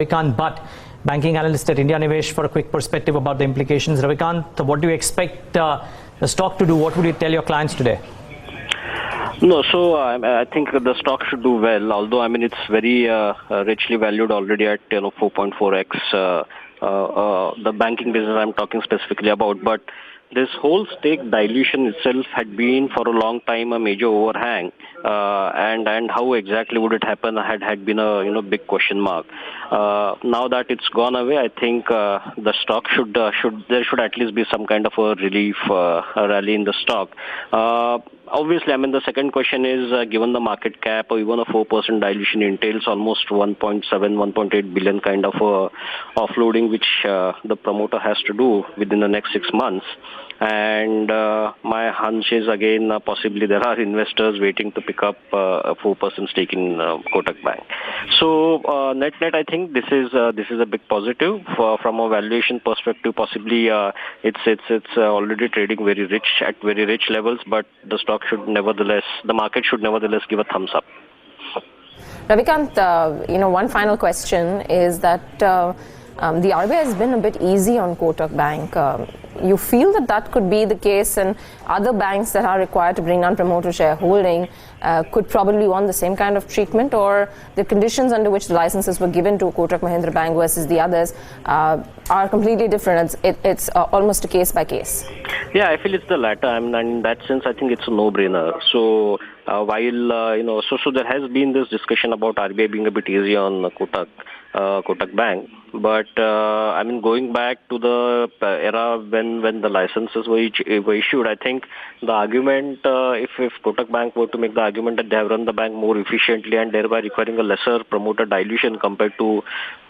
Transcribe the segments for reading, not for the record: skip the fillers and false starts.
Ravikant Bhat, banking analyst at IndiaNivesh, for a quick perspective about the implications. Ravikant, what do you expect the stock to do? What would you tell your clients today? No, so I think the stock should do well, although it's very richly valued already at 4.4x. The banking business I'm talking specifically about, but this whole stake dilution itself had been for a long time a major overhang, and how exactly would it happen had been a big question mark. Now that it's gone away, I think the stock should at least be some kind of a relief rally in the stock. Obviously, the second question is, given the market cap or even a 4% dilution entails almost 1.7, 1.8 billion kind of offloading, which the promoter has to do within the next 6 months. And my hunch is, again, possibly there are investors waiting to pick up a 4% stake in Kotak Bank. So net, I think this is a big positive from a valuation perspective. Possibly it's already trading very rich levels, but the market should nevertheless give a thumbs up. Ravikant, one final question is that the RBI has been a bit easy on Kotak Bank. You feel that could be the case, and other banks that are required to bring down promoter shareholding could probably want the same kind of treatment, or the conditions under which the licenses were given to Kotak Mahindra Bank versus the others are completely different. It's almost a case by case. Yeah, I feel it's the latter. And in that sense, I think it's a no-brainer. So while so there has been this discussion about RBI being a bit easy on Kotak Bank, but going back to the era when the licenses were issued, I think the argument, if Kotak Bank were to make the argument that they have run the bank more efficiently and thereby requiring a lesser promoter dilution compared to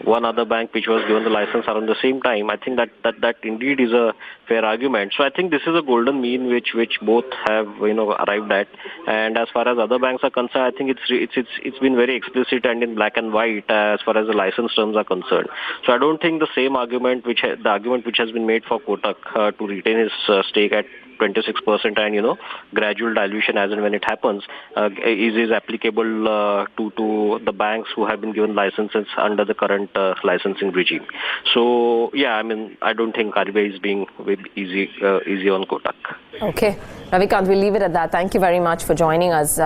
one other bank which was given the license around the same time, I think that indeed is a fair argument. So I think this is a golden mean which both have arrived at. And as far as other banks are concerned, I think it's been very explicit and in black and white as far as the license terms are concerned. So I don't think the same argument which has been made for Kotak to retain his stake at 26% and gradual dilution as and when it happens is applicable to the banks who have been given licenses under the current licensing regime. So yeah, I don't think RBI is being easy on Kotak. Okay, Ravikant, we'll leave it at that. Thank you very much for joining us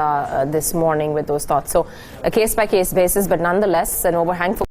this morning with those thoughts. So a case by case basis, but nonetheless an overhang for